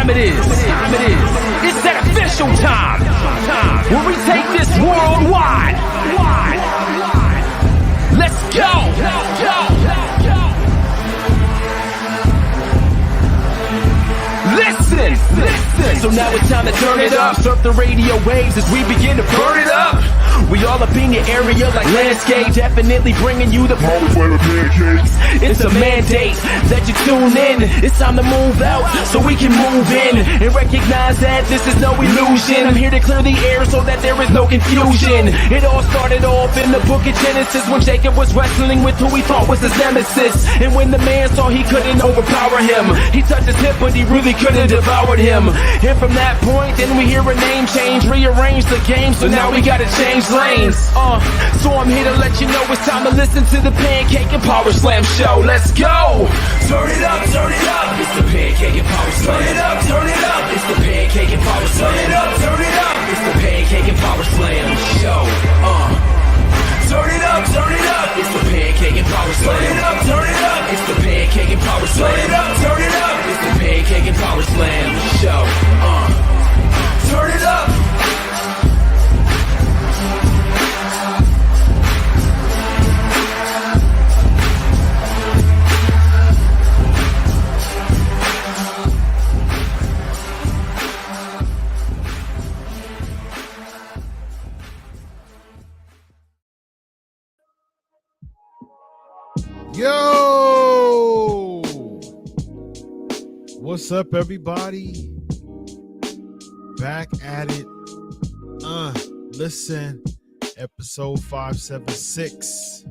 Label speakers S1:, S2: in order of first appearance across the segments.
S1: time it is. It's that official time. Where we take this worldwide. Let's go. Listen. So now it's time to turn it up. Surf the radio waves as we begin to burn it up. We all up in your area like landscape, definitely bringing you the power of pancakes. It's a mandate that you tune in. It's time to move out so we can move in and recognize that this is no illusion. I'm here to clear the air so that there is no confusion. It all started off in the book of Genesis when Jacob was wrestling with who he thought was his nemesis. And when the man saw he couldn't overpower him, he touched his hip but he really couldn't devour him. And from that point, then we hear a name change, rearrange the game, so now we gotta change lanes. So I'm here to let you know it's time to listen to the Pancake and Powerslam Show. Let's go! Turn it up, it's the Pancake and Powerslam. Turn it up, it's the Pancake and Powerslam. Turn it up, it's the Pancake and Powerslam Show. Turn it up, it's the Pancake and Powerslam. Turn it up, it's the Pancake and Powerslam. Turn it up, it's the Pancake and Powerslam Show. Turn it up.
S2: Yo, what's up, everybody? Back at it. Listen, episode 576.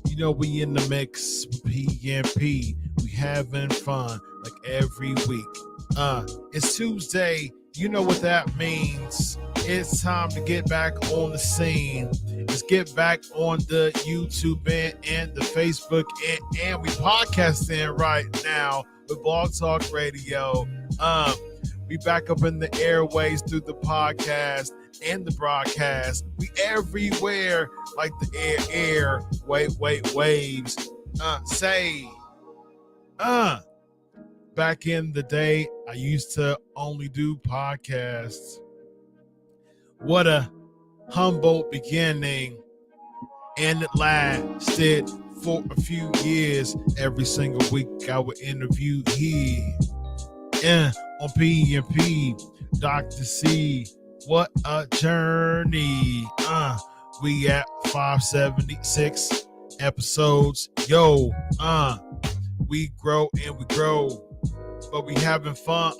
S2: You know we in the mix with PNP. We having fun like every week. It's Tuesday. You know what that means. It's time to get back on the scene. Let's get back on the YouTube and the Facebook and we podcasting right now with Blog Talk Radio. We back up in the airways through the podcast and the broadcast. We everywhere like the air, waves. Back in the day, I used to only do podcasts. What a humble beginning, and it lasted for a few years. Every single week I would interview here on PNP. Dr. C, what a journey. We at 576 episodes. Yo, we grow and we grow, but we having fun.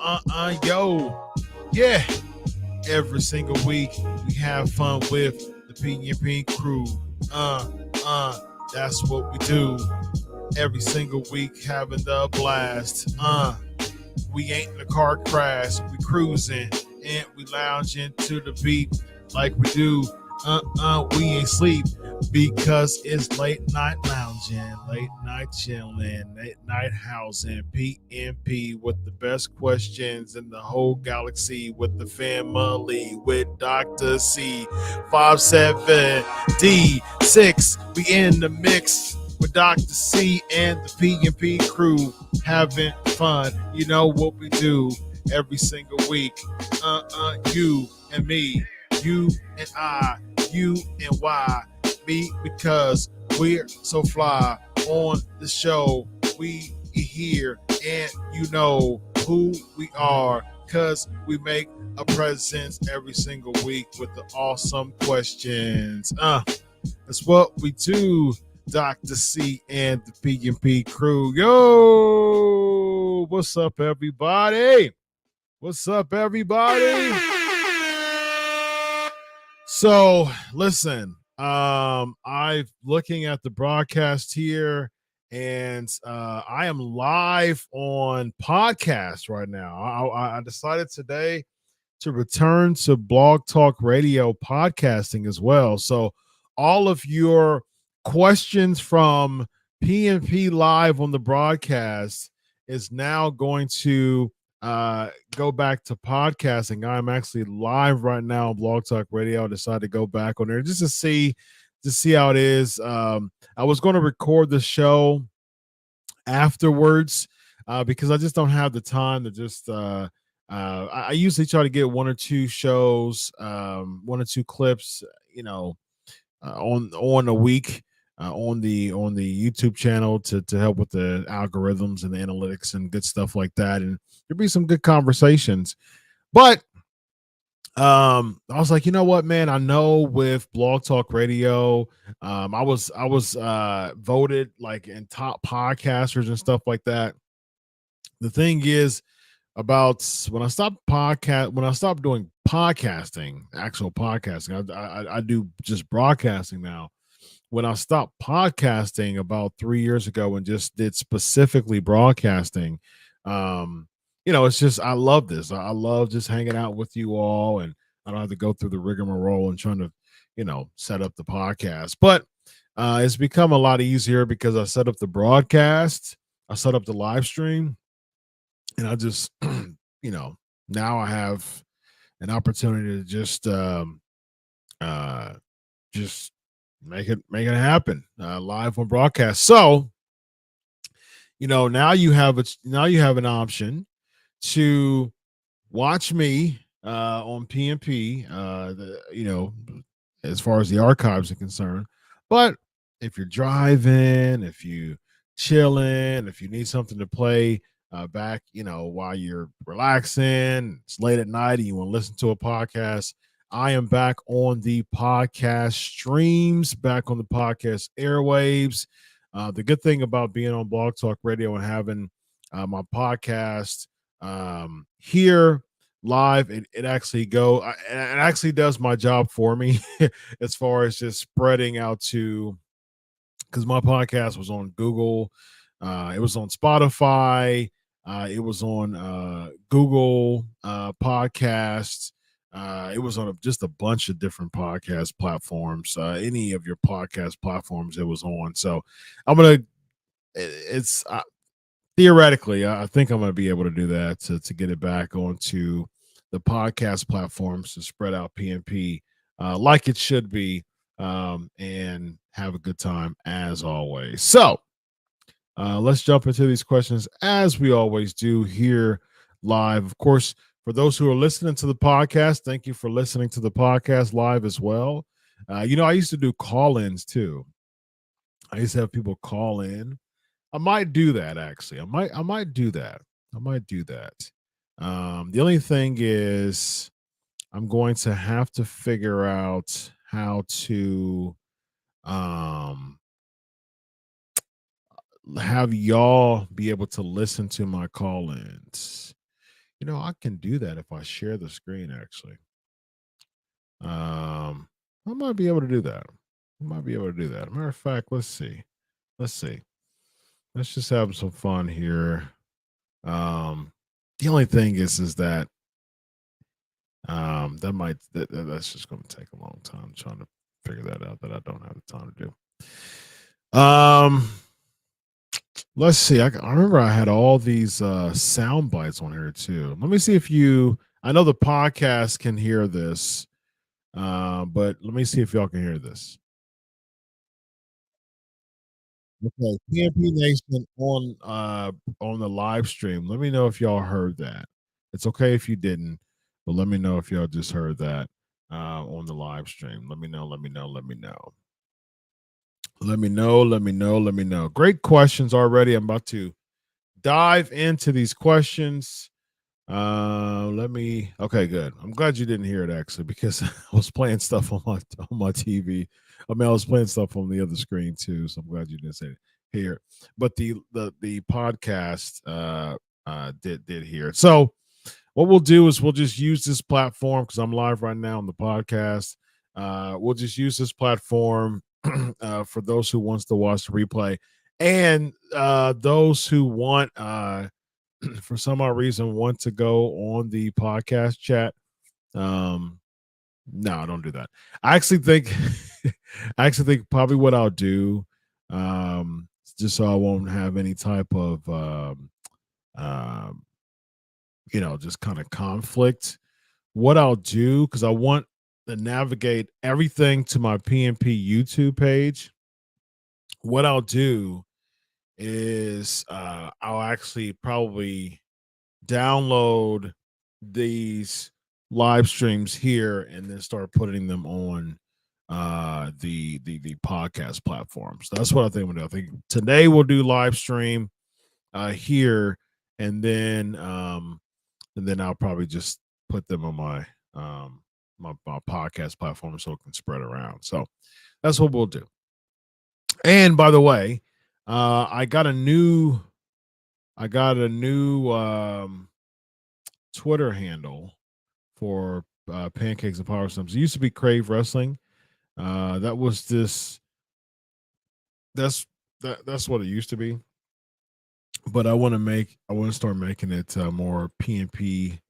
S2: Yo, yeah. Every single week we have fun with the PNP crew. That's what we do. Every single week having the blast. We ain't in a car crash. We cruising and we lounging to the beat like we do. We ain't sleep because it's late night lounging, late night chilling, late night housing. PNP with the best questions in the whole galaxy with the family with Dr. C. 57D6. We in the mix with Dr. C and the PNP crew having fun. You know what we do every single week. You and me, you and I, you and why. Me because we're so fly on the show. We here and you know who we are because we make a presence every single week with the awesome questions. That's what we do, Dr. C and the PNP crew. Yo, what's up, everybody? What's up, everybody? So, listen, I'm looking at the broadcast here, and I am live on podcast right now. I decided today to return to Blog Talk Radio podcasting as well. So all of your questions from PNP Live on the broadcast is now going to go back to podcasting. I'm actually live right now on Blog Talk Radio. I decided to go back on there just to see how it is. I was going to record the show afterwards, because I just don't have the time to just. I usually try to get one or two shows, one or two clips, on a week. On the YouTube channel to help with the algorithms and the analytics and good stuff like that, and there'll be some good conversations. But I was like, you know what, man, I know with Blog Talk Radio, I was voted like in top podcasters and stuff like that. The thing is, about when I stopped doing podcasting, actual podcasting, I do just broadcasting now. When I stopped podcasting about 3 years ago and just did specifically broadcasting, it's just, I love this. I love just hanging out with you all, and I don't have to go through the rigmarole and trying to, set up the podcast. But it's become a lot easier because I set up the broadcast, I set up the live stream, and I just, now I have an opportunity to just make it happen live on broadcast. So, now you have an option to watch me on PNP, as far as the archives are concerned. But if you're driving, if you chilling, if you need something to play back, while you're relaxing, it's late at night and you want to listen to a podcast, I am back on the podcast streams, back on the podcast airwaves. The good thing about being on Blog Talk Radio and having my podcast here live, it actually does my job for me as far as just spreading out to, because my podcast was on Google, it was on Spotify, it was on Google podcasts. It was on just a bunch of different podcast platforms. Any of your podcast platforms it was on. So it's theoretically, I think I'm gonna be able to do that to get it back onto the podcast platforms to spread out PNP like it should be, and have a good time as always. So let's jump into these questions as we always do here live. Of course, for those who are listening to the podcast, thank you for listening to the podcast live as well. I used to do call-ins too. I used to have people call in. I might do that actually. I might do that. The only thing is I'm going to have to figure out how to have y'all be able to listen to my call-ins. I can do that if I share the screen, actually. I might be able to do that. Matter of fact, let's see. Let's just have some fun here. The only thing is that that's just going to take a long time trying to figure that out, that I don't have the time to do. Let's see. I remember I had all these sound bites on here too. Let me see if I know the podcast can hear this, but let me see if y'all can hear this. Okay, PNP Nation on the live stream. Let me know if y'all heard that. It's okay if you didn't, but let me know if y'all just heard that on the live stream. Let me know. Let me know. Great questions already. I'm about to dive into these questions. Okay, good. I'm glad you didn't hear it actually, because I was playing stuff on my TV. I was playing stuff on the other screen too, so I'm glad you didn't say it here. But the podcast did hear it. So what we'll do is we'll just use this platform, because I'm live right now on the podcast. We'll just use this platform for those who wants to watch the replay, and those who want for some odd reason want to go on the podcast chat. No, don't do that. I actually think probably what I'll do, just so I won't have any type of just kind of conflict. What I'll do, because I want to navigate everything to my PNP YouTube page, what I'll do is I'll actually probably download these live streams here and then start putting them on the podcast platforms. That's what I think we'll do. I think today we'll do live stream here, and then I'll probably just put them on my my podcast platform so it can spread around. So that's what we'll do. And by the way, I got a new Twitter handle for Pancakes and Powerslams. It used to be Crave Wrestling. That was this. That's what it used to be. But I want to start making it more PNP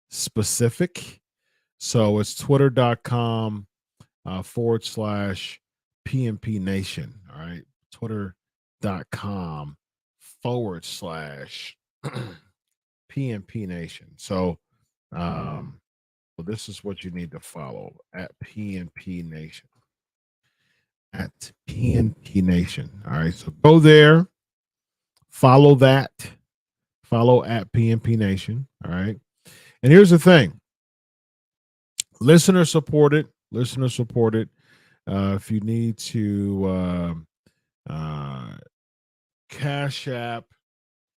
S2: specific. So it's twitter.com /PNP Nation. All right. Twitter.com /PNP Nation. So well, this is what you need to follow at PNP Nation. At PNP Nation. All right. So go there. Follow that. Follow at PNP Nation. All right. And here's the thing. Listener supported. If you need to Cash App,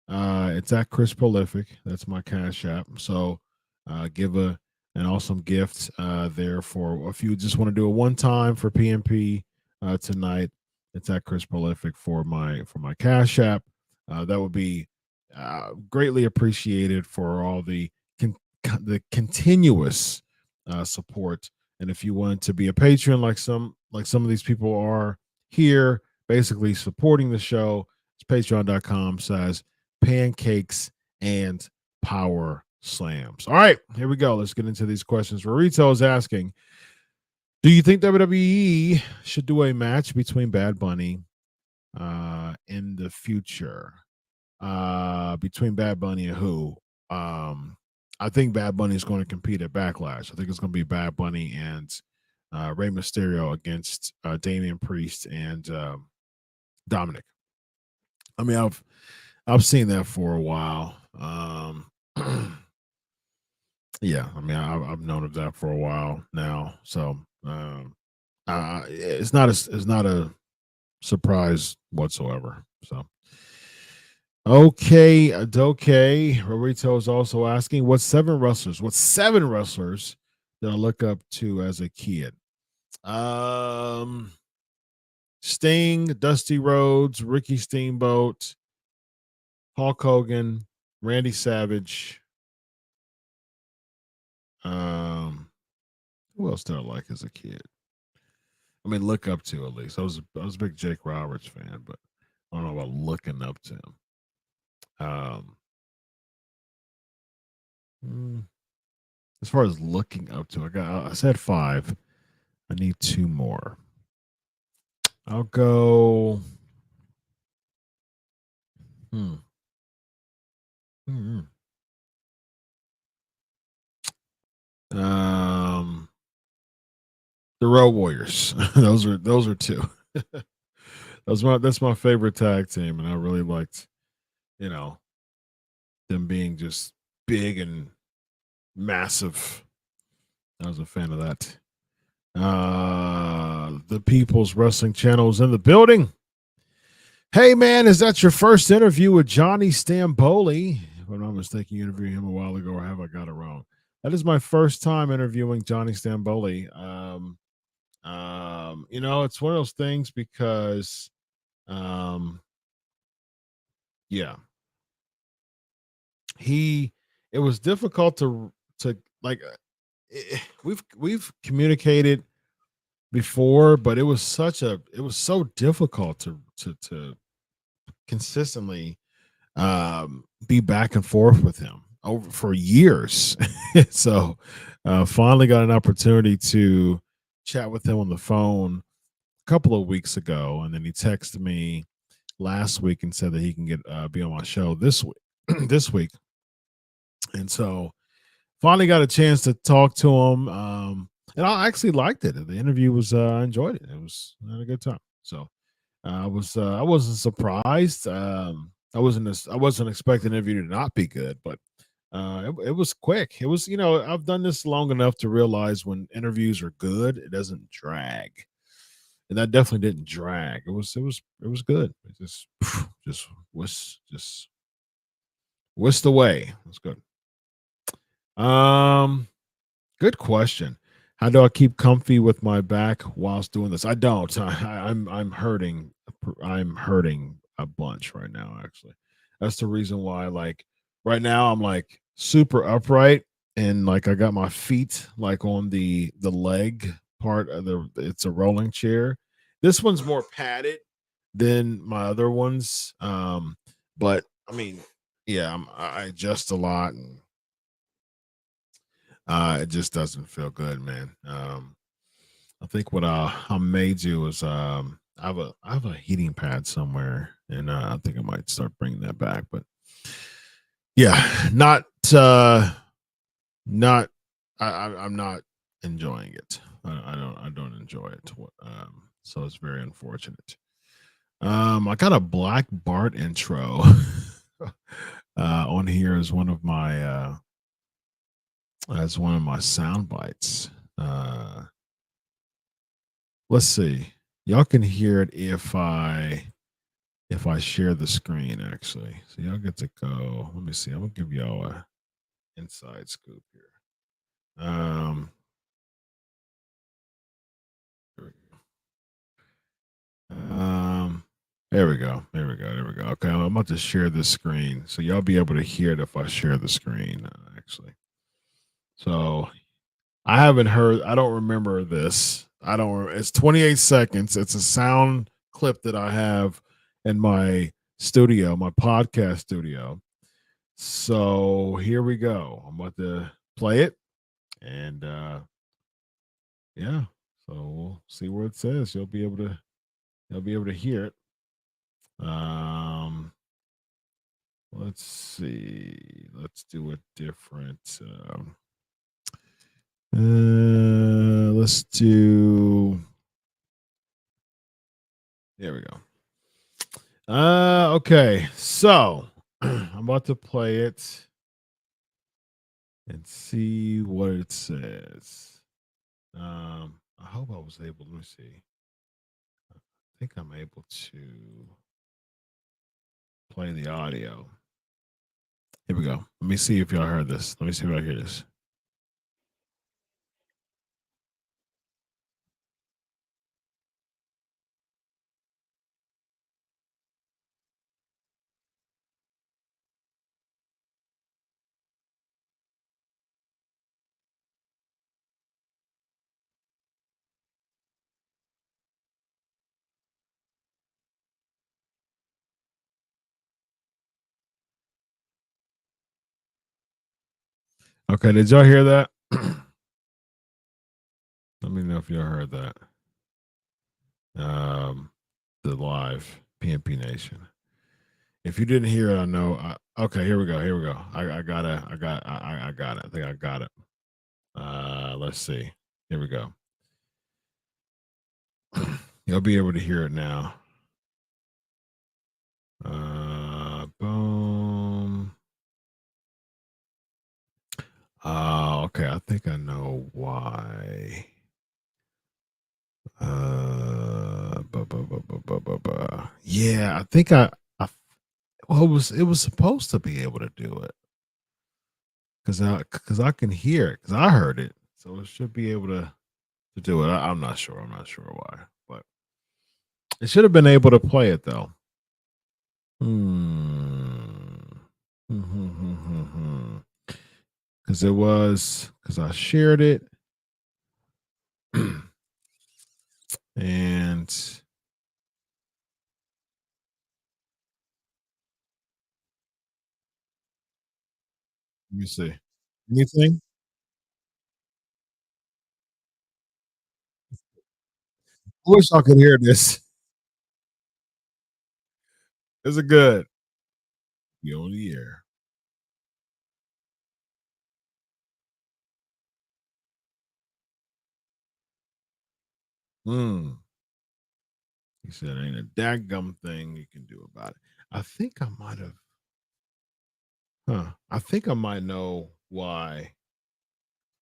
S2: it's at Chris Prolific. That's my Cash App. So give an awesome gift there for if you just want to do a one time for PNP tonight. It's at Chris Prolific for my Cash App. That would be greatly appreciated for all the continuous support. And if you want to be a patron like some of these people are here, basically supporting the show, it's patreon.com/pancakes and power slams. All right, here we go. Let's get into these questions. Rorito is asking, do you think WWE should do a match between Bad Bunny in the future? Between Bad Bunny and who? I think Bad Bunny is going to compete at Backlash. I think it's going to be Bad Bunny and Rey Mysterio against Damian Priest and Dominic. I mean, I've seen that for a while. Yeah, I mean, I've known of that for a while now. So it's not a surprise whatsoever. So. Okay, Rorito is also asking, what seven wrestlers did I look up to as a kid? Sting, Dusty Rhodes, Ricky Steamboat, Hulk Hogan, Randy Savage. Who else did I like as a kid? I mean, look up to at least. I was a big Jake Roberts fan, but I don't know about looking up to him. As far as looking up to, I said 5. I need 2 more. I'll go. The Road Warriors. those are 2. That's my favorite tag team, and I really liked, them being just big and massive. I was a fan of that. The People's Wrestling Channel is in the building. Hey, man, is that your first interview with Johnny Stamboli? If I'm not mistaken, you interviewed him a while ago, or have I got it wrong? That is my first time interviewing Johnny Stamboli. It's one of those things because, yeah. It was difficult to like we've communicated before, but it was so difficult to consistently be back and forth with him over for years. So finally got an opportunity to chat with him on the phone a couple of weeks ago, and then he texted me last week and said that he can be on my show this week. And so finally got a chance to talk to him. And I actually liked it. The interview was, I enjoyed it. I had a good time. So I wasn't surprised. I wasn't expecting the interview to not be good, but it was quick. It was, I've done this long enough to realize when interviews are good, it doesn't drag, and that definitely didn't drag. It was good. It just just whisked away. It was good. Um, Good question. How do I keep comfy with my back whilst doing this? I don't. I'm hurting. I'm hurting a bunch right now. Actually, that's the reason why. Like right now, I'm like super upright, and like I got my feet like on the leg part of the. It's a rolling chair. This one's more padded than my other ones. But I mean, yeah, I adjust a lot, and it just doesn't feel good, man. I think what I may do is I have a heating pad somewhere, and I think I might start bringing that back. But yeah, not I'm not enjoying it. I don't enjoy it. So it's very unfortunate. I got a Black Bart intro on here as one of my sound bites. Let's see. Y'all can hear it if I share the screen actually. So y'all get to go. Let me see. I'm gonna give y'all a inside scoop here. Um here we go. There we go. There we go. There we go. Okay, I'm about to share this screen. So y'all be able to hear it if I share the screen, actually. So I don't remember this. It's 28 seconds. It's a sound clip that I have in my studio, my podcast studio. So here we go. I'm about to play it, and yeah. So we'll see where it says. You'll be able to hear it. Um let's see. Let's do a different let's do there we go. Okay. So I'm about to play it and see what it says. I hope I was able, let me see. I think I'm able to play the audio. Here we go. Let me see if y'all heard this. Let me see if I hear this. Okay, did y'all hear that? Let me know if y'all heard that. The live PNP Nation. If you didn't hear it, I know. Okay, here we go. Here we go. I got it. I got it. I think I got it. Let's see. Here we go. You'll be able to hear it now. Boom. Okay. I think I know why. Yeah, I think I well, it was supposed to be able to do it because I can hear it because I heard it, so it should be able to do it. I'm not sure. I'm not sure why, but it should have been able to play it though. Hmm. Because I shared it, and let me see. Anything? I wish I could hear this. Is it good? You on the air. Hmm. He said, ain't a dadgum thing you can do about it. I think I might have. I think I might know why. I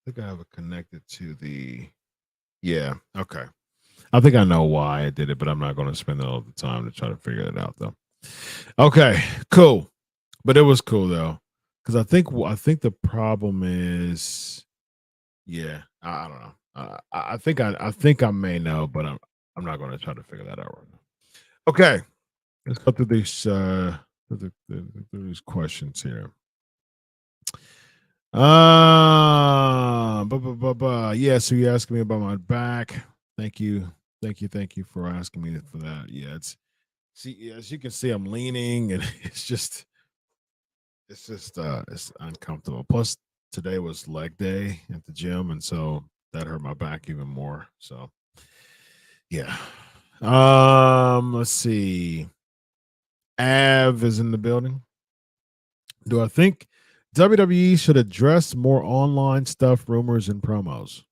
S2: think I have it connected to the. Yeah. Okay. I think I know why I did it, but I'm not going to spend all the time to try to figure it out, though. Okay. Cool. But it was cool though, because I think the problem is, yeah, I don't know. I think I may know, but I'm not going to try to figure that out right now. Okay, let's go through these through these questions here. Yeah. So you asking me about my back? Thank you for asking me for that. Yeah, as you can see, I'm leaning, and it's uncomfortable. Plus, today was leg day at the gym, and so that hurt my back even more. So, yeah. Let's see. Av is in the building. Do I think WWE should address more online stuff, rumors, and promos?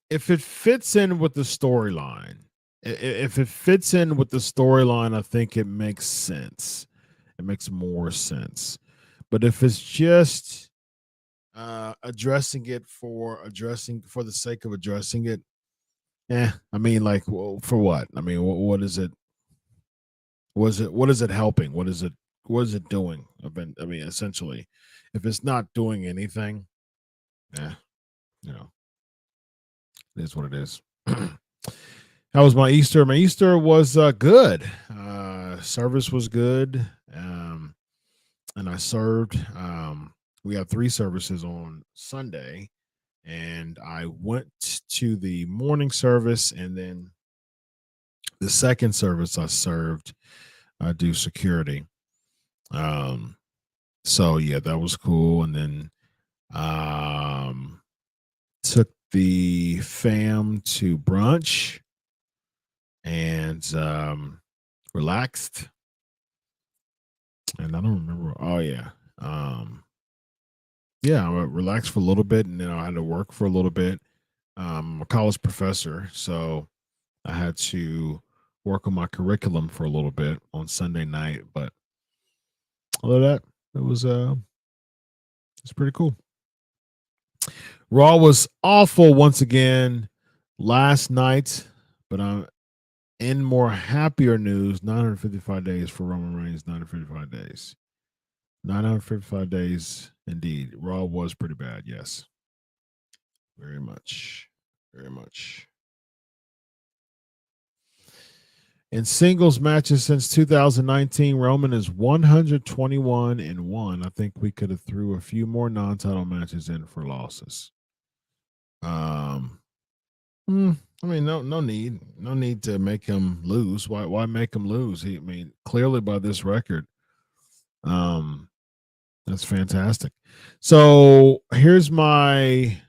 S2: If it fits in with the storyline, I think it makes sense. It makes more sense. But if it's just addressing for the sake of addressing it, I mean, like, well, for what? I mean, what is it? What is it helping? What is it doing? I mean, essentially, if it's not doing anything, you know, it is what it is. How was my Easter? My Easter was good. Service was good, and I served. We had 3 services on Sunday, and I went to the morning service, and then the second service I served. I do security. So yeah, that was cool, and then took the fam to brunch and relaxed. And I don't remember. Oh yeah. Yeah, I relaxed for a little bit, and then I had to work for a little bit. I'm a college professor, so I had to work on my curriculum for a little bit on Sunday night. But other than that, it's pretty cool. Raw was awful once again last night, but I'm in more happier news. 955 days for Roman Reigns. 955 days. 955 days indeed. Raw was pretty bad. Yes, very much, very much. In singles matches since 2019, Roman is 121-1. I think we could have threw a few more non-title matches in for losses. I mean, no need to make him lose. Why make him lose? I mean, clearly by this record, that's fantastic. So here's my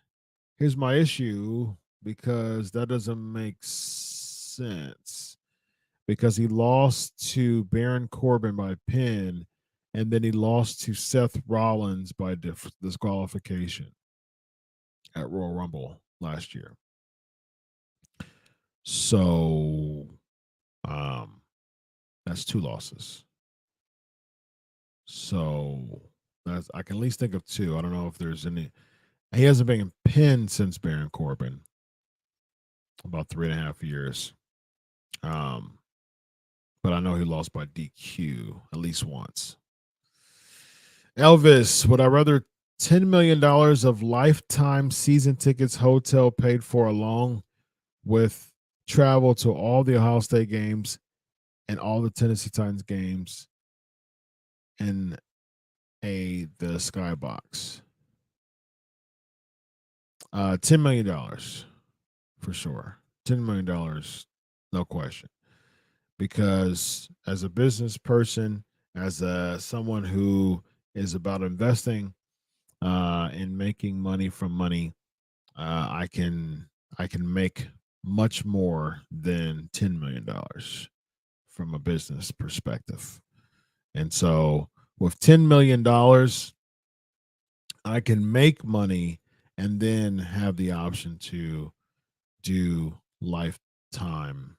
S2: issue, because that doesn't make sense. Because he lost to Baron Corbin by pin, and then he lost to Seth Rollins by disqualification at Royal Rumble last year. So that's 2 losses. So I can at least think of 2. I don't know if there's any. He hasn't been pinned since Baron Corbin, about 3.5 years. But I know he lost by DQ at least once. Elvis, would I rather $10 million of lifetime season tickets, hotel paid for, along with travel to all the Ohio State games and all the Tennessee Titans games in the skybox? $10 million for sure. $10 million, no question. Because as a business person, as someone who is about investing and making money from money, I can make much more than $10 million from a business perspective. And so with $10 million, I can make money and then have the option to do lifetime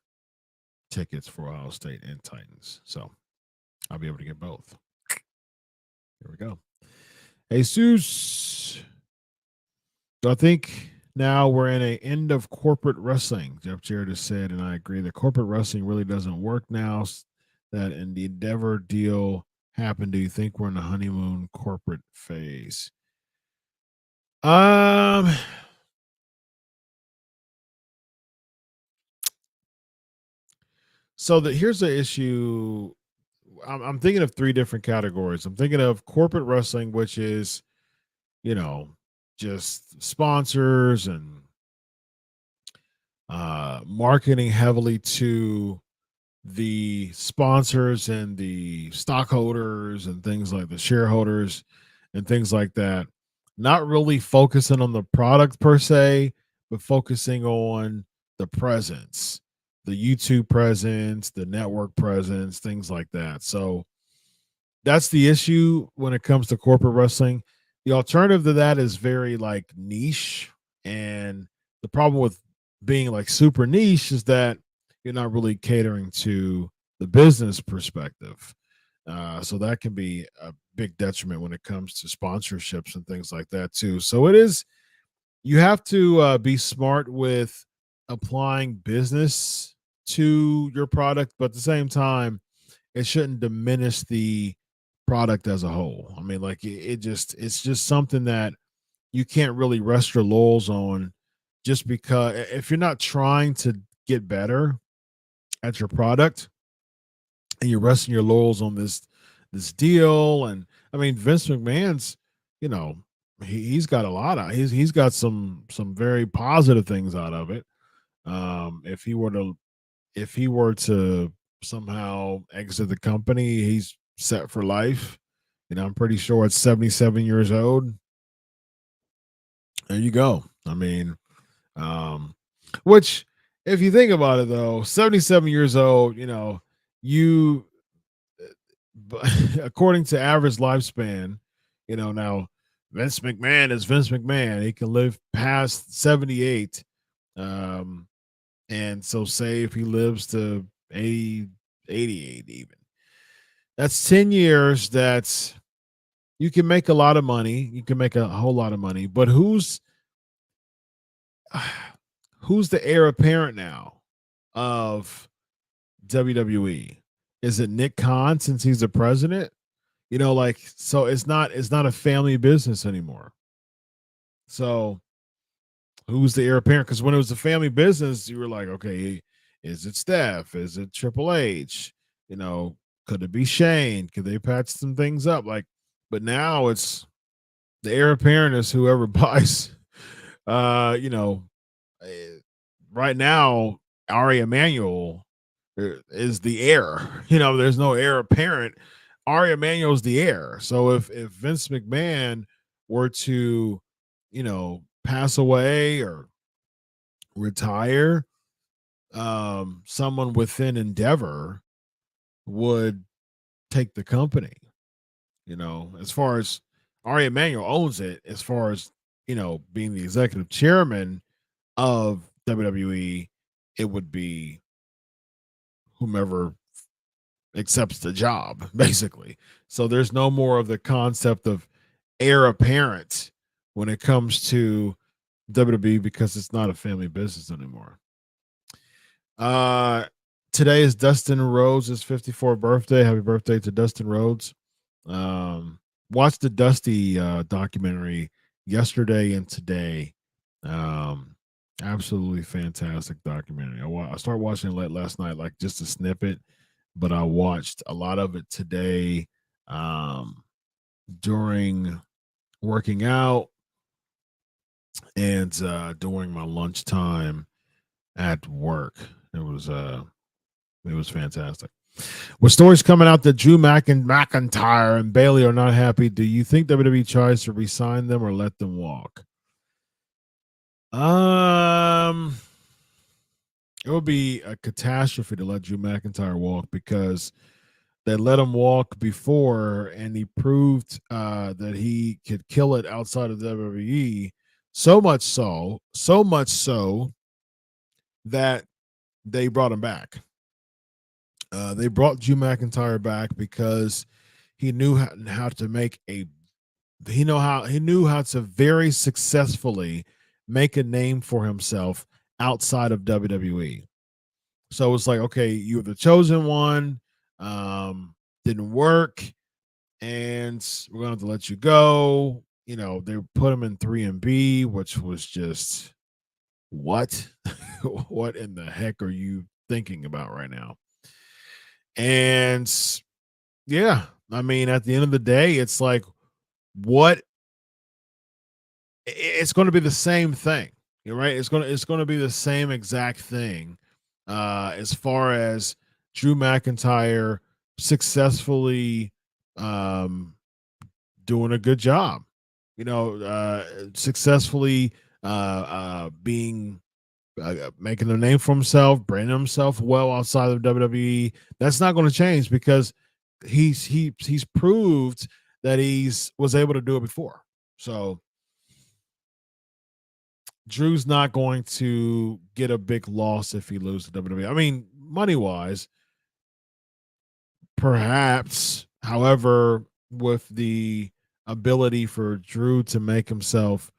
S2: tickets for Ohio State and Titans. So I'll be able to get both. Here we go. Jesus. So I think now we're in an end of corporate wrestling. Jeff Jarrett has said, and I agree, that corporate wrestling really doesn't work now. That in the Endeavor deal happened. Do you think we're in the honeymoon corporate phase? So here's the issue. I'm thinking of three different categories. I'm thinking of corporate wrestling, which is, just sponsors and marketing heavily to the sponsors and the stockholders and things like the shareholders and things like that. Not really focusing on the product per se, but focusing on the presence, the YouTube presence, the network presence, things like that. So that's the issue when it comes to corporate wrestling. The alternative to that is very like niche. And the problem with being like super niche is that you're not really catering to the business perspective. So that can be a big detriment when it comes to sponsorships and things like that too. So you have to be smart with applying business to your product, but at the same time, it shouldn't diminish the product as a whole. I mean, like it's just something that you can't really rest your laurels on, just because if you're not trying to get better at your product and you're resting your laurels on this deal. And I mean, Vince McMahon's, he's got a lot of he's got some very positive things out of it. If he were to somehow exit the company, he's set for life. I'm pretty sure at 77 years old. There you go. I mean, which, if you think about it, though, 77 years old, you, according to average lifespan, now Vince McMahon is Vince McMahon. He can live past 78. And so say if he lives to 80, 88 even, that's 10 years that you can make a lot of money. You can make a whole lot of money, but who's the heir apparent now of WWE? Is it Nick Khan, since he's the president? So it's not a family business anymore. So who's the heir apparent? Because when it was a family business, you were like, okay, is it Steph? Is it Triple H? Could it be Shane? Could they patch some things up? But now it's the heir apparent is whoever buys. Right now, Ari Emanuel is the heir. There's no heir apparent. Ari Emanuel is the heir. So if Vince McMahon were to, pass away or retire, someone within Endeavor would take the company. As far as Ari Emanuel owns it, as far as being the executive chairman of WWE, it would be whomever accepts the job, basically. So there's no more of the concept of heir apparent when it comes to WWE, because it's not a family business anymore. Today is Dustin Rhodes' 54th birthday. Happy birthday to Dustin Rhodes. Watched the Dusty documentary yesterday and today. Absolutely fantastic documentary. I started watching it last night, like just a snippet, but I watched a lot of it today during working out and during my lunchtime at work. It was fantastic. With stories coming out that Drew McIntyre and Bailey are not happy, do you think WWE tries to re-sign them or let them walk? It would be a catastrophe to let Drew McIntyre walk, because They let him walk before, and he proved that he could kill it outside of WWE. So much so that they brought him back. They brought Drew McIntyre back because he knew how to make he knew how to very successfully make a name for himself outside of WWE. So it's like, okay, you're the chosen one. Didn't work, and we're gonna have to let you go. They put him in 3 and B, which was just what? What in the heck are you thinking about right now? And yeah, I mean, at the end of the day, it's like, what? It's going to be the same thing, right? It's going to be the same exact thing, as far as Drew McIntyre successfully doing a good job, successfully being making a name for himself, branding himself well outside of WWE. That's not going to change because he's proved that he's was able to do it before. So Drew's not going to get a big loss if he loses to WWE. I mean, money wise, perhaps. However, with the ability for Drew to make himself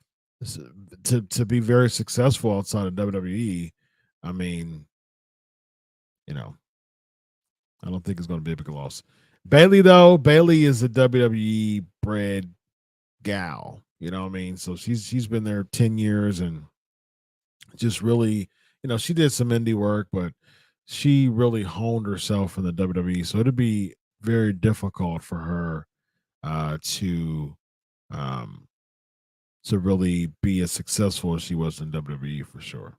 S2: to be very successful outside of WWE, I mean, I don't think it's going to be a big loss. Bailey is a WWE bred gal. You know what I mean? So she's been there 10 years and just really, she did some indie work, but she really honed herself in the WWE. So it'd be very difficult for her to really be as successful as she was in WWE for sure.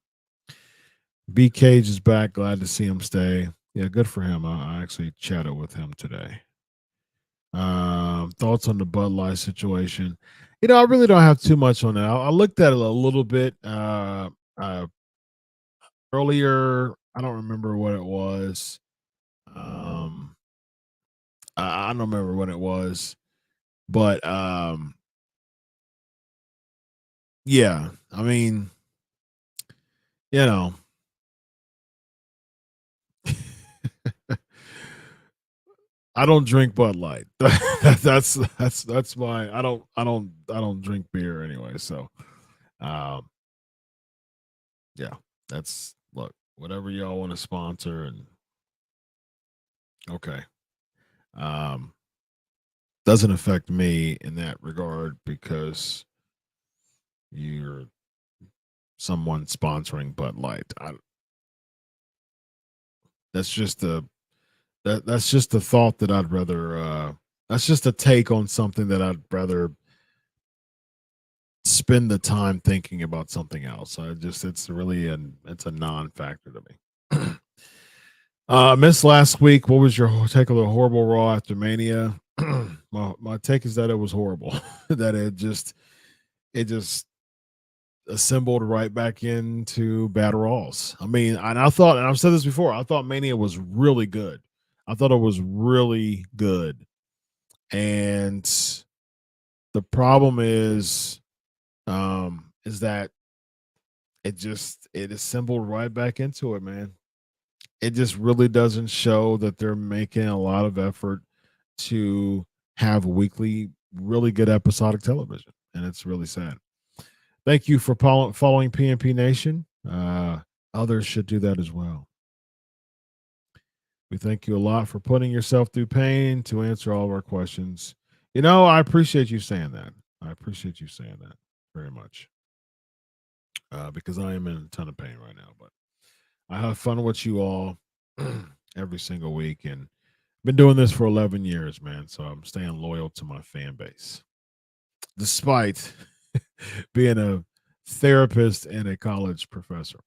S2: B Cage is back. Glad to see him stay. Yeah, good for him. I actually chatted with him today. Thoughts on the Bud Light situation? I really don't have too much on that. I looked at it a little bit earlier. I don't remember what it was. I don't remember what it was, but yeah. I mean, you know, I don't drink Bud Light. That's my. I don't drink beer anyway. So, um, yeah, that's look. Whatever y'all want to sponsor, and okay, um, doesn't affect me in that regard because you're someone sponsoring Bud Light. That's just a that's just a thought that I'd rather. That's just a take on something that I'd rather spend the time thinking about something else. It's really it's a non-factor to me. Missed last week. What was your take of the horrible Raw after Mania? my take is that it was horrible. That it just assembled right back into battle Raws. I mean, and I thought, and I've said this before, I thought Mania was really good. I thought it was really good. And the problem is that it assembled right back into it, man. It just really doesn't show that they're making a lot of effort to have weekly, really good episodic television. And it's really sad. Thank you for following PNP Nation. Others should do that as well. We thank you a lot for putting yourself through pain to answer all of our questions. I appreciate you saying that. I appreciate you saying that very much. Because I am in a ton of pain right now, but I have fun with you all every single week, and been doing this for 11 years, man. So I'm staying loyal to my fan base, despite being a therapist and a college professor.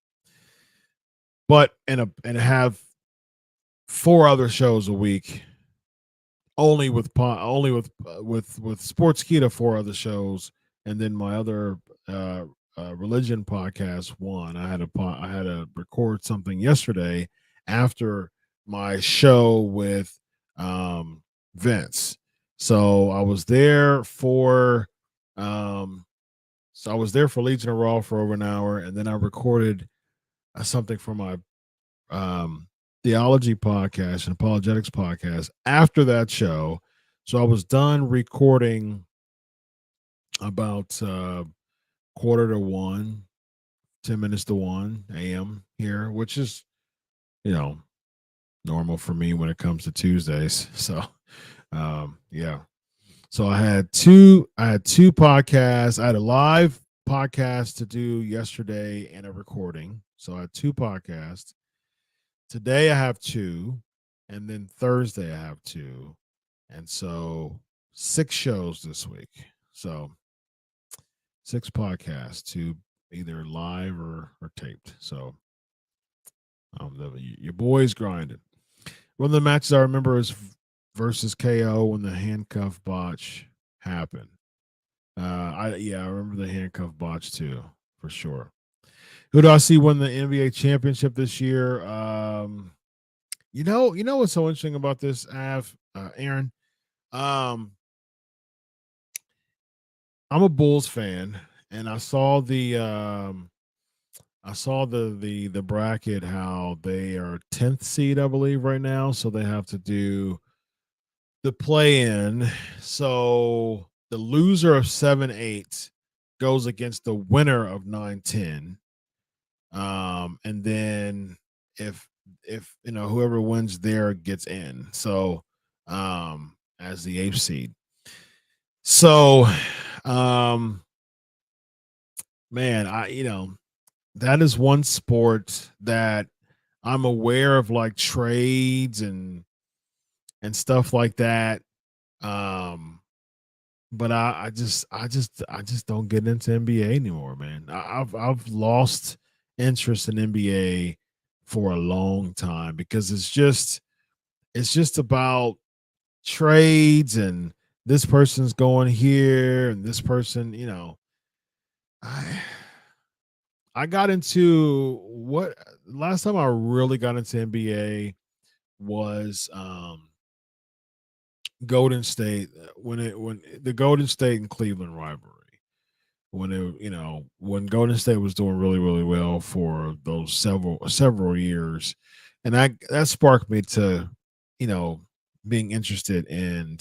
S2: But and have 4 other shows a week, only with Sportskeeda, 4 other shows, and then my other religion podcast one. I had to record something yesterday after my show with Vince. So I was there for Legion of Raw for over an hour, and then I recorded something for my theology podcast and apologetics podcast after that show. So I was done recording about quarter to 1, 10 minutes to 1 a.m. here, which is, normal for me when it comes to Tuesdays. So, yeah. So I had two podcasts. I had a live podcast to do yesterday and a recording. So I had 2 podcasts. Today I have 2, and then Thursday I have 2. And so 6 shows this week. So 6 podcasts, 2 either live or taped. So your boy's grinding. One of the matches I remember is versus KO when the handcuff botch happened. I remember the handcuff botch too, for sure. Who do I see win the NBA championship this year? You know what's so interesting about this, Aaron? I'm a Bulls fan, and I saw the bracket, how they are 10th seed, I believe, right now. So they have to do the play-in. So the loser of 7-8 goes against the winner of 9-10. And then if whoever wins there gets in. So as the 8th seed. So man, that is one sport that I'm aware of, like trades and stuff like that. But I just don't get into NBA anymore, man. I've lost interest in NBA for a long time, because it's just about trades, and this person's going here and this person, I got into last time I really got into NBA was Golden State, when the Golden State and Cleveland rivalry, when Golden State was doing really, really well for those several years, and that sparked me to being interested in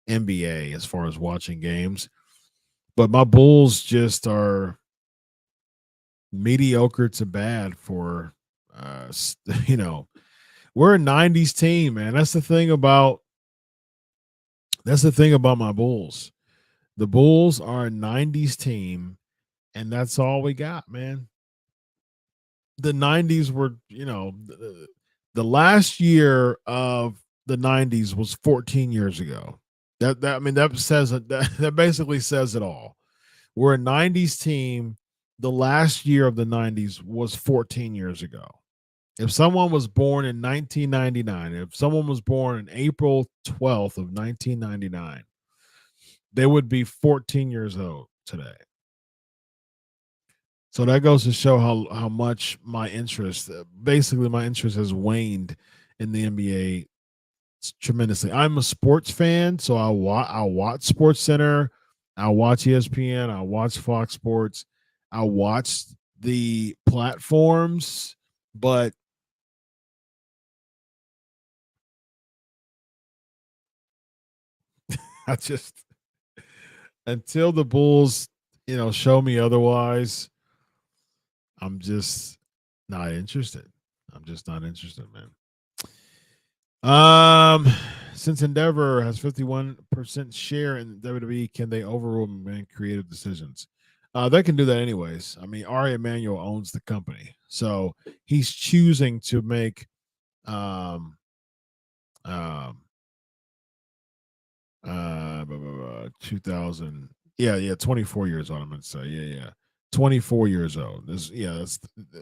S2: NBA as far as watching games. But my Bulls just are mediocre to bad for we're a 90s team, man. That's the thing about my Bulls. The Bulls are a 90s team, and that's all we got, man. The 90s were, the last year of the 90s was 14 years ago. That basically says it all. We're a 90s team. The last year of the 90s was 14 years ago. If someone was born in 1999, if someone was born on April 12th of 1999, they would be 14 years old today. So that goes to show how much my interest has waned in the NBA tremendously. I'm a sports fan, so I watch Sports Center, I watch ESPN, I watch Fox Sports, I watch the platforms, but I just, until the Bulls, show me otherwise, I'm just not interested. Man. Since Endeavor has 51% share in WWE, can they overrule McMahon creative decisions? They can do that anyways. I mean, Ari Emanuel owns the company, so he's choosing to make 2000, 24 years old. I'm gonna say, 24 years old.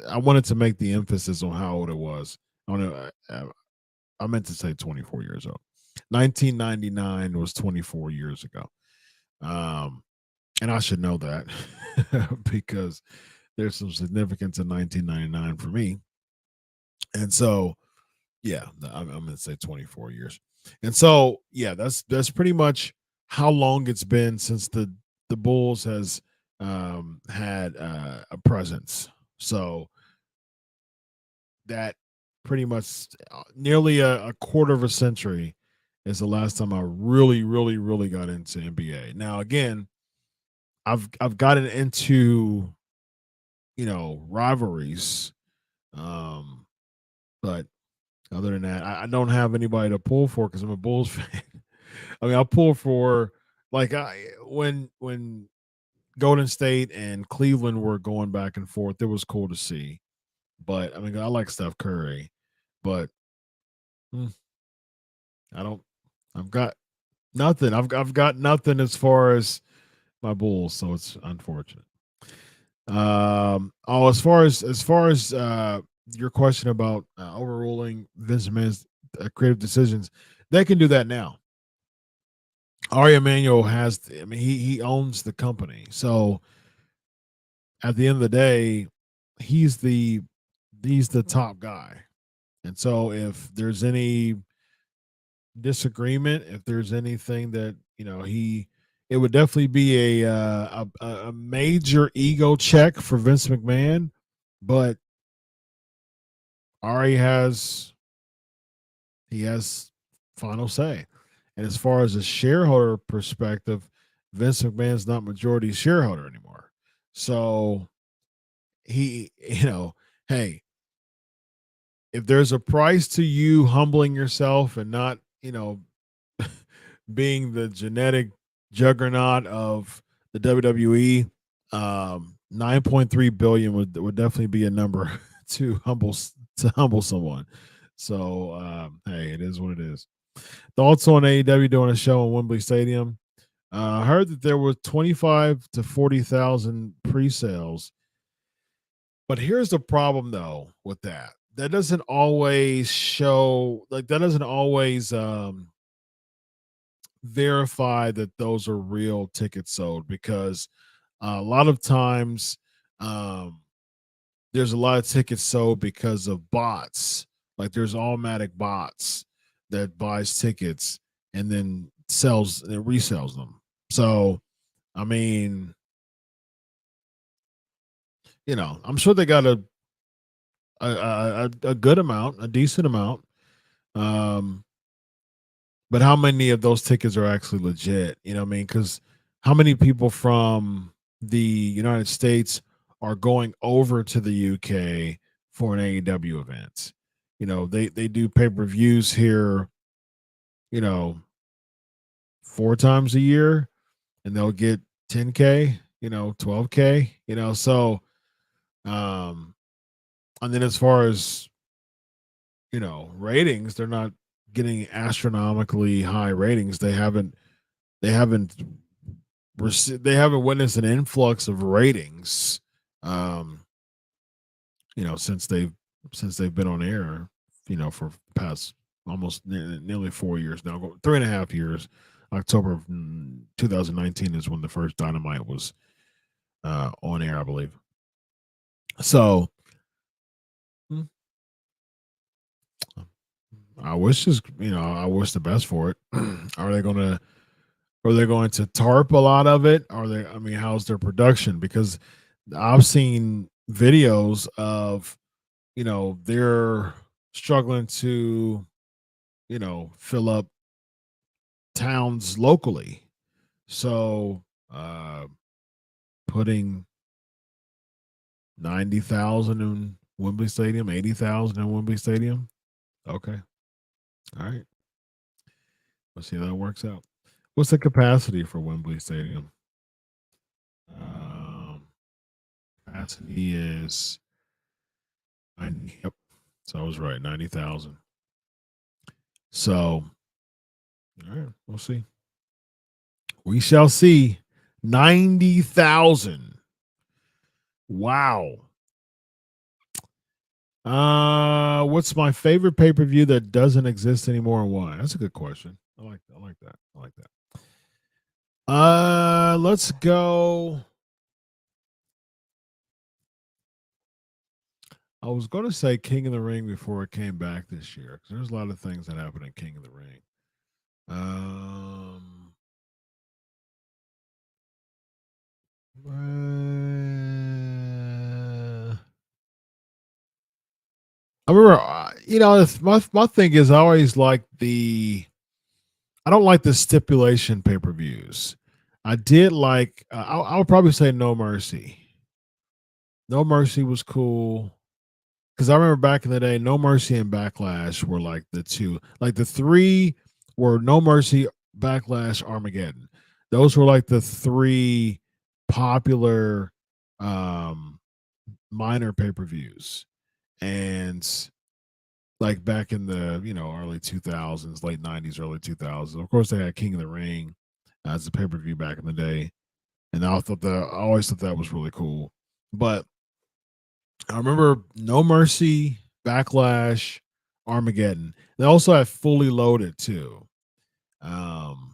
S2: I wanted to make the emphasis on how old it was. I meant to say 24 years old. 1999 was 24 years ago. And I should know that because there's some significance in 1999 for me. And so, I'm going to say 24 years. And so, yeah, that's pretty much how long it's been since the Bulls has had a presence. So that pretty much nearly a quarter of a century is the last time I really, really, really got into NBA. Now, again, I've gotten into rivalries, but other than that, I don't have anybody to pull for because I'm a Bulls fan. I mean, I pull for like when Golden State and Cleveland were going back and forth. It was cool to see, but I mean, I like Steph Curry, but I don't. I've got nothing. I've got nothing as far as my Bulls, so it's unfortunate. As far as your question about overruling Vince McMahon's creative decisions, they can do that now. Ari Emanuel has, I mean, he owns the company, so at the end of the day, he's the top guy, and so if there's any disagreement, if there's anything that it would definitely be a major ego check for Vince McMahon, but Ari has final say. And as far as a shareholder perspective, Vince McMahon's not majority shareholder anymore. So he, hey, if there's a price to you humbling yourself and not, being the genetic juggernaut of the WWE, 9.3 billion would definitely be a number to humble someone. So hey, it is what it is. Thoughts on AEW doing a show in Wembley Stadium? I heard that there were 25 to 40,000 pre-sales, but here's the problem though with that. That doesn't always show, like that doesn't always verify that those are real tickets sold, because a lot of times there's a lot of tickets sold because of bots. Like there's automatic bots that buys tickets and then resells them. So I mean, I'm sure they got a good amount, a decent amount. But how many of those tickets are actually legit? You know what I mean? Because how many people from the United States are going over to the UK for an AEW event? They do pay-per-views here, 4 times a year, and they'll get 10K, 12K, so and then as far as ratings, they're not getting astronomically high ratings. They haven't witnessed an influx of ratings since they've been on air, for the past almost nearly 4 years now, 3.5 years. October of 2019 is when the first Dynamite was on air, I believe. So I wish the best for it. Are they going to tarp a lot of it? How's their production? Because I've seen videos of, they're struggling to, fill up towns locally. So putting 90,000 in Wembley Stadium, 80,000 in Wembley Stadium. Okay. All right. Let's see how that works out. What's the capacity for Wembley Stadium? Capacity is 90. Yep. So I was right, 90,000. So, all right, we'll see. We shall see. 90,000. Wow. What's my favorite pay-per-view that doesn't exist anymore and why? That's a good question. I like that. Let's go. I was going to say King of the Ring before it came back this year, because there's a lot of things that happened in King of the Ring. Um, I remember, my thing is I always like I don't like the stipulation pay per views. I did like, I would probably say No Mercy. No Mercy was cool. Because I remember back in the day, No Mercy and Backlash were like the two. Like the three were No Mercy, Backlash, Armageddon. Those were like the three popular um minor pay-per-views. And like back in the, early 2000s, late 90s, early 2000s. Of course they had King of the Ring as a pay-per-view back in the day. And I always thought that was really cool. But I remember No Mercy, Backlash, Armageddon. They also had Fully Loaded too. Um,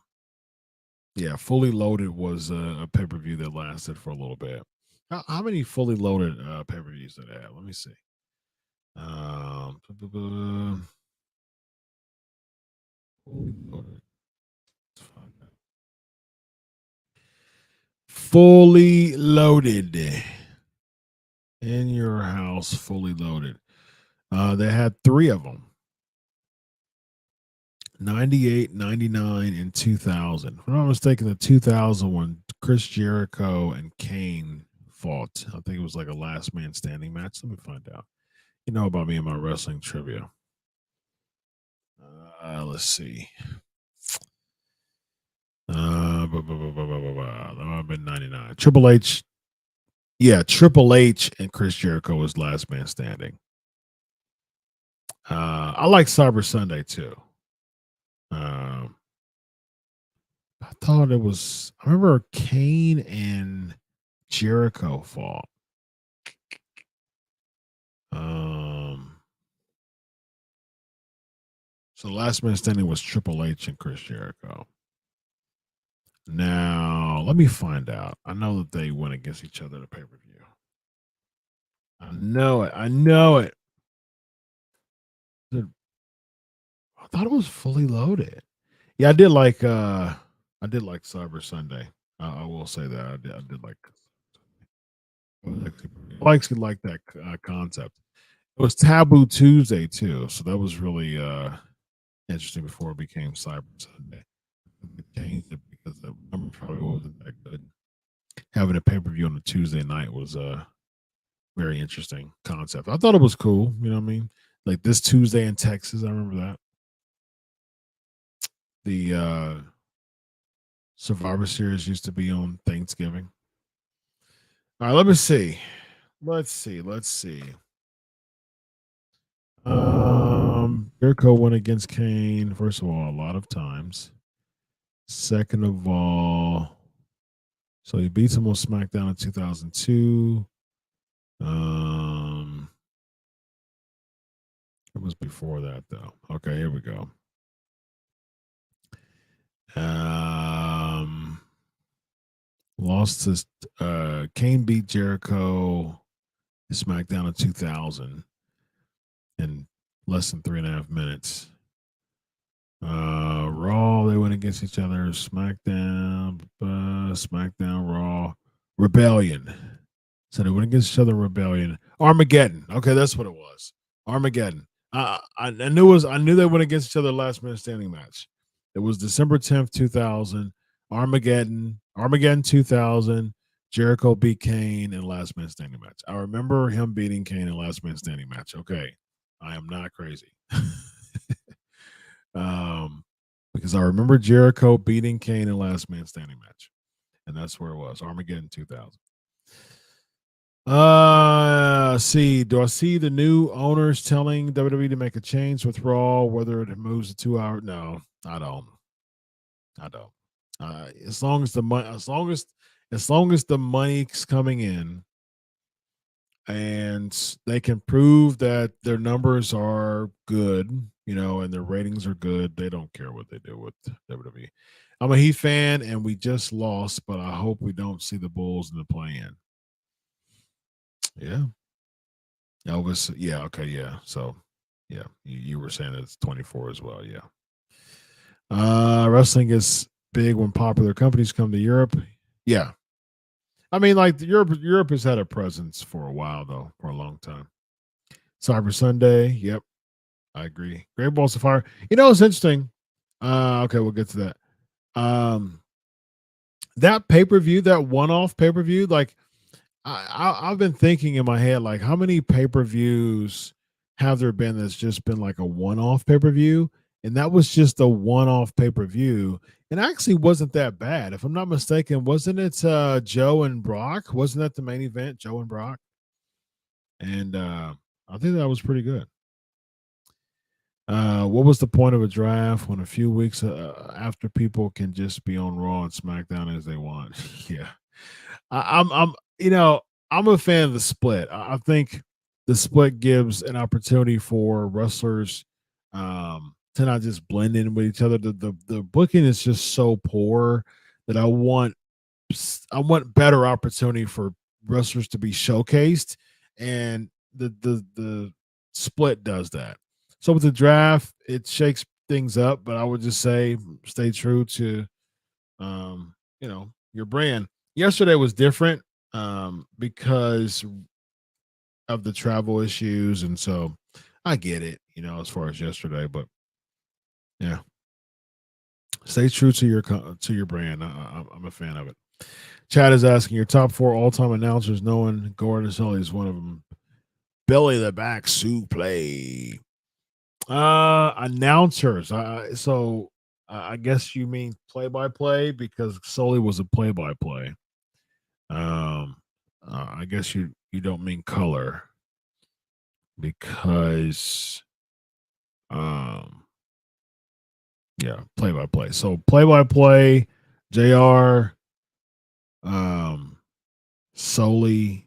S2: yeah, Fully Loaded was a pay per view that lasted for a little bit. How many Fully Loaded pay per views did they have? Let me see. Fully Loaded. Fully Loaded. In your house, Fully Loaded. They had three of them. 98, 99, and 2000. If I'm not mistaken, the 2000 one, Chris Jericho and Kane fought. I think it was like a last man standing match. Let me find out. You know about me and my wrestling trivia. Let's see. That might have been 99. Triple H. Yeah, Triple H and Chris Jericho was last man standing. I like Cyber Sunday too. I thought it was. I remember Kane and Jericho fought. So the last man standing was Triple H and Chris Jericho. Now let me find out. I know that they went against each other at a pay per view. I know it. I know it. I thought it was Fully Loaded. Yeah, I did like. Cyber Sunday. I will say that I did like. I like that concept. It was Taboo Tuesday too, so that was really interesting before it became Cyber Sunday. They changed it because the number probably wasn't that good. Having a pay per view on a Tuesday night was a very interesting concept. I thought it was cool. You know what I mean? Like this Tuesday in Texas, I remember that. The Survivor Series used to be on Thanksgiving. All right, let me see. Let's see. Jericho went against Kane, first of all, a lot of times. Second of all, so he beats him on SmackDown in 2002. It was before that, though. Okay, here we go. Lost to Kane beat Jericho in SmackDown in 2000 in less than 3.5 minutes. Raw, they went against each other. SmackDown, Raw, Rebellion. So they went against each other. Rebellion, Armageddon. Okay, that's what it was. Armageddon. I knew they went against each other last minute standing match. It was December 10th, 2000. Armageddon 2000. Jericho beat Kane in last minute standing match. I remember him beating Kane in last minute standing match. Okay, I am not crazy. Because I remember Jericho beating Kane in last man standing match, and that's where it was. Armageddon 2000. See, do I see the new owners telling WWE to make a change with Raw, whether it moves to 2 hours? No, I don't. As long as the money, as long as the money's coming in, and they can prove that their numbers are good, and their ratings are good, they don't care what they do with WWE. I'm a Heat fan, and we just lost, but I hope we don't see the Bulls in the play-in. Yeah. Elvis, yeah, okay, yeah. So, yeah, you were saying it's 24 as well, yeah. Wrestling is big when popular companies come to Europe. Yeah. I mean, like Europe has had a presence for a while, though, for a long time. Cyber Sunday. Yep. I agree. Great Balls of Fire. It's interesting. Okay, we'll get to that. That pay-per-view, that one-off pay-per-view, like I've been thinking in my head, like how many pay-per-views have there been that's just been like a one-off pay-per-view? And that was just a one-off pay-per-view. And actually wasn't that bad. If I'm not mistaken, wasn't it Joe and Brock? Wasn't that the main event, Joe and Brock? And I think that was pretty good. What was the point of a draft when a few weeks after people can just be on Raw and SmackDown as they want? Yeah, I'm a fan of the split. I think the split gives an opportunity for wrestlers to not just blend in with each other. The booking is just so poor that I want better opportunity for wrestlers to be showcased, and the split does that. So with the draft, it shakes things up, but I would just say stay true to your brand. Yesterday was different because of the travel issues, and so I get it, as far as yesterday, but yeah, stay true to your brand. I'm a fan of it. Chad is asking your top 4 all-time announcers, knowing Gordon Sully is one of them. Billy the Back Suplex. Announcers. So I guess you mean play-by-play because Sully was a play-by-play. I guess you don't mean color because yeah, play-by-play. So play-by-play, JR, Sully.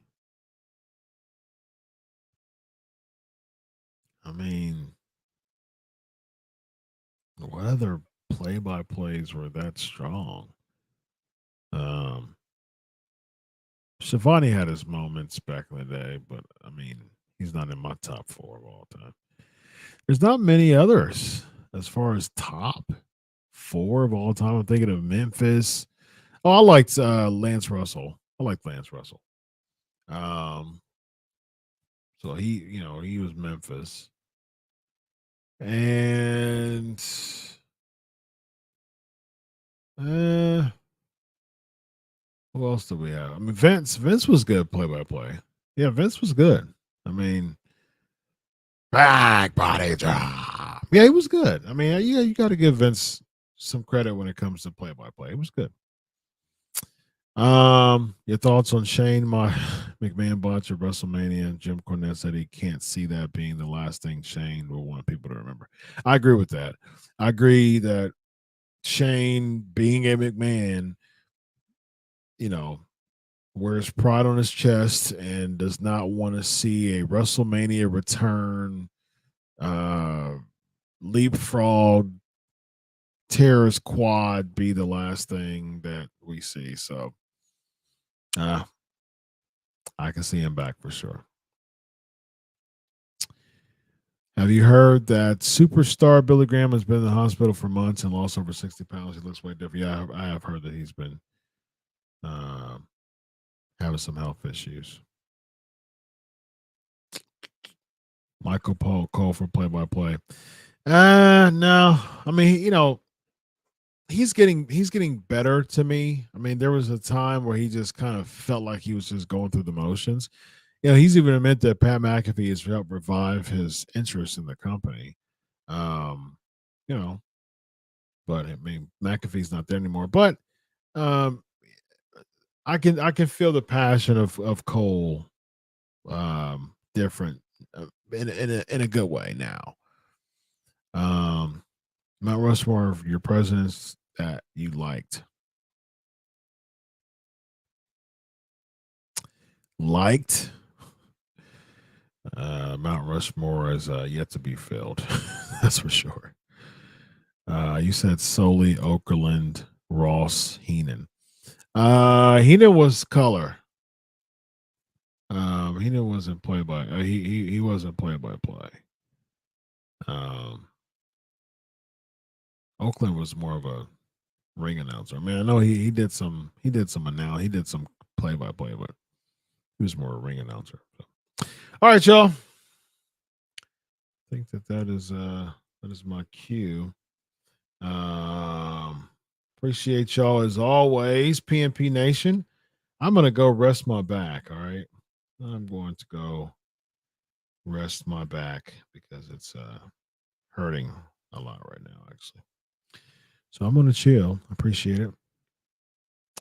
S2: I mean, what other play-by-plays were that strong? Shivani had his moments back in the day, but I mean, he's not in my top 4 of all time. There's not many others as far as top 4 of all time. I'm thinking of Memphis. Oh, I liked Lance Russell. I like Lance Russell. So he was Memphis. And who else do we have? I mean, Vince was good play-by-play. Yeah, Vince was good. I mean, back body drop. Yeah, he was good. I mean, yeah, you got to give Vince some credit when it comes to play-by-play. It was good. Your thoughts on Shane McMahon botch at WrestleMania? Jim Cornette said he can't see that being the last thing Shane will want people to remember. I agree with that. I agree that Shane, being a McMahon, wears pride on his chest and does not want to see a WrestleMania return, leapfrog, terrorist quad be the last thing that we see. So I can see him back for sure. Have you heard that superstar Billy Graham has been in the hospital for months and lost over 60 pounds? He looks way different. Yeah, I have heard that he's been having some health issues. Michael Paul call for play-by-play. No. I mean, he's getting better to me. I mean, there was a time where he just kind of felt like he was just going through the motions. He's even admitted that Pat McAfee has helped revive his interest in the company. But I mean, McAfee's not there anymore. But I can feel the passion of Cole different in a good way now. Mount Rushmore, your presidents that you liked. Mount Rushmore is yet to be filled. That's for sure. You said Soley, Okerlund, Ross, Heenan. Heenan was color. Heenan wasn't play by. He wasn't play by play. Oakland was more of a ring announcer. I mean, I know he did some play by play, but he was more a ring announcer. So. All right, y'all. I think that is my cue. Appreciate y'all as always, PNP Nation. I'm gonna go rest my back. All right, I'm going to go rest my back because it's hurting a lot right now, actually. So I'm gonna chill. Appreciate it.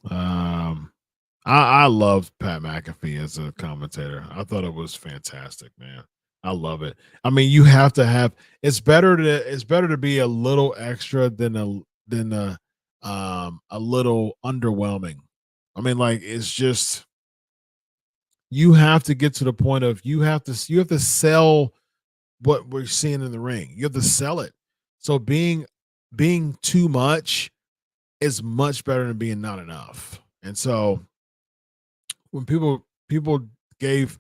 S2: I loved Pat McAfee as a commentator. I thought it was fantastic, man. I love it. I mean, you have to have. It's better to be a little extra than a little underwhelming. I mean, like it's just you have to get to the point of you have to sell what we're seeing in the ring. You have to sell it. So being too much is much better than being not enough. And so when people gave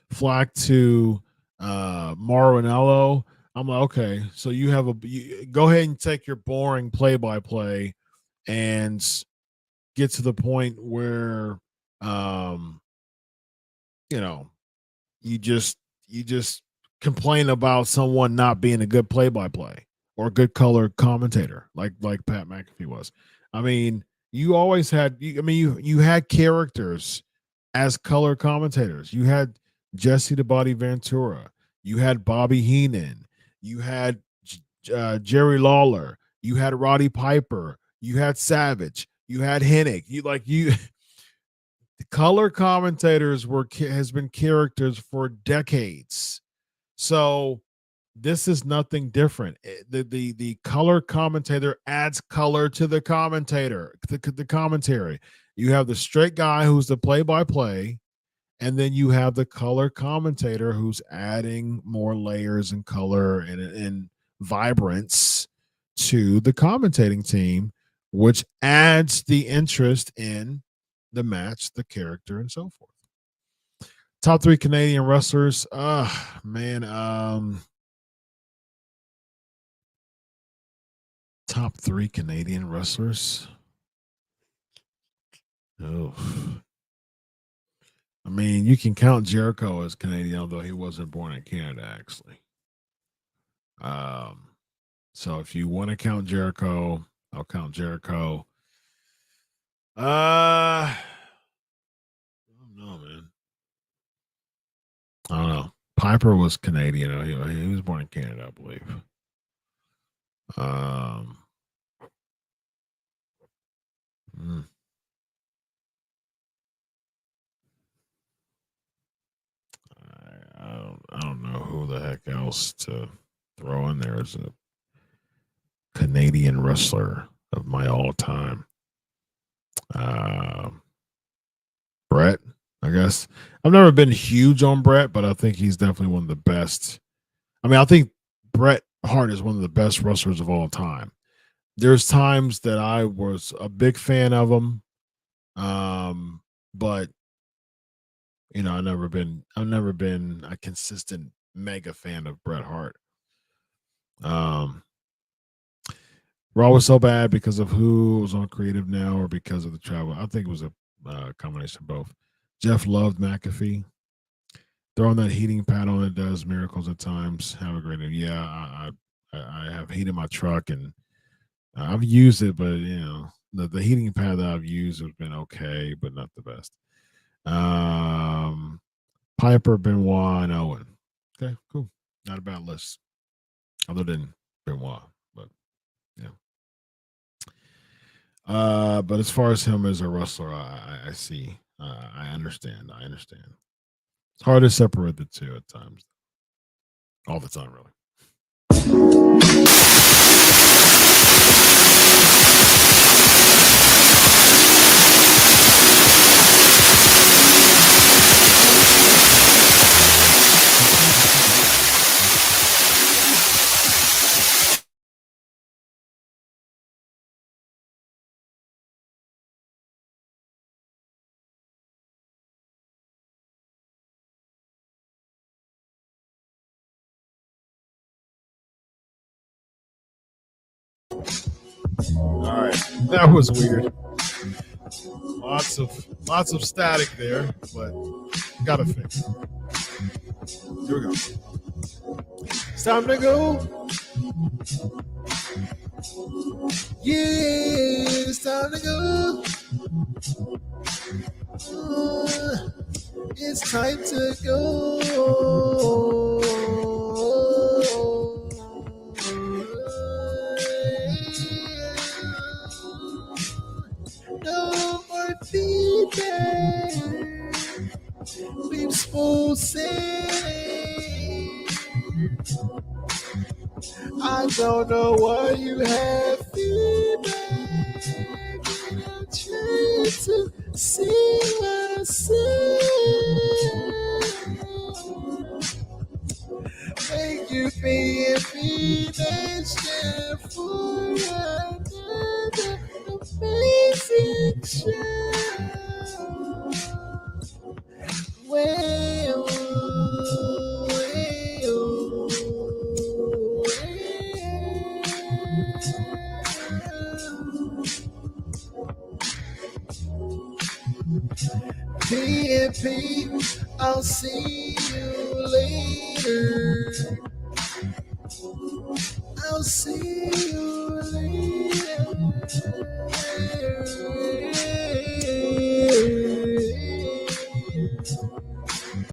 S2: flack to Maranello, I'm like, okay, so go ahead and take your boring play by play and get to the point where you know you just complain about someone not being a good play by play or a good color commentator like Pat McAfee was. I mean, you always had you had characters as color commentators. You had Jesse the Body Ventura, you had Bobby Heenan, you had Jerry Lawler, you had Roddy Piper, you had Savage, you had Hennig. You color commentators has been characters for decades. So this is nothing different. The color commentator adds color to the commentary. You have the straight guy who's the play-by-play, and then you have the color commentator who's adding more layers and color and vibrance to the commentating team, which adds the interest in the match, the character, and so forth. Top 3 Canadian wrestlers. Man. Top 3 Canadian wrestlers. Oh. I mean, you can count Jericho as Canadian, although he wasn't born in Canada, actually. So if you want to count Jericho, I'll count Jericho. I don't know, man. I don't know. Piper was Canadian. He was born in Canada, I believe. I don't know who the heck else to throw in there as a Canadian wrestler of my all time. Brett, I guess. I've never been huge on Brett, but I think he's definitely one of the best. I mean, I think Bret Hart is one of the best wrestlers of all time. There's times that I was a big fan of him, but I've never been a consistent mega fan of Bret Hart. Raw was so bad because of who was on creative now or because of the travel. I think it was a combination of both. Jeff loved McAfee. Throwing that heating pad on it does miracles at times. Have a great day. Yeah, I have heat in my truck and I've used it, but the heating pad that I've used has been okay, but not the best. Piper, Benoit, and Owen. Okay, cool. Not a bad list. Other than Benoit, but yeah. But as far as him as a wrestler, I see. I understand. It's hard to separate the two at times. All the time, really. All right, that was weird. Lots of static there, but gotta fix it. Here we go. It's time to go. Yeah, it's time to go. It's time to go. No more feedback. We've spoken. I don't know why you have feedback. I'm trying to see what I see. Thank you for your feedback for another amazing show. Well. P&P, I'll see you later. I'll see you later.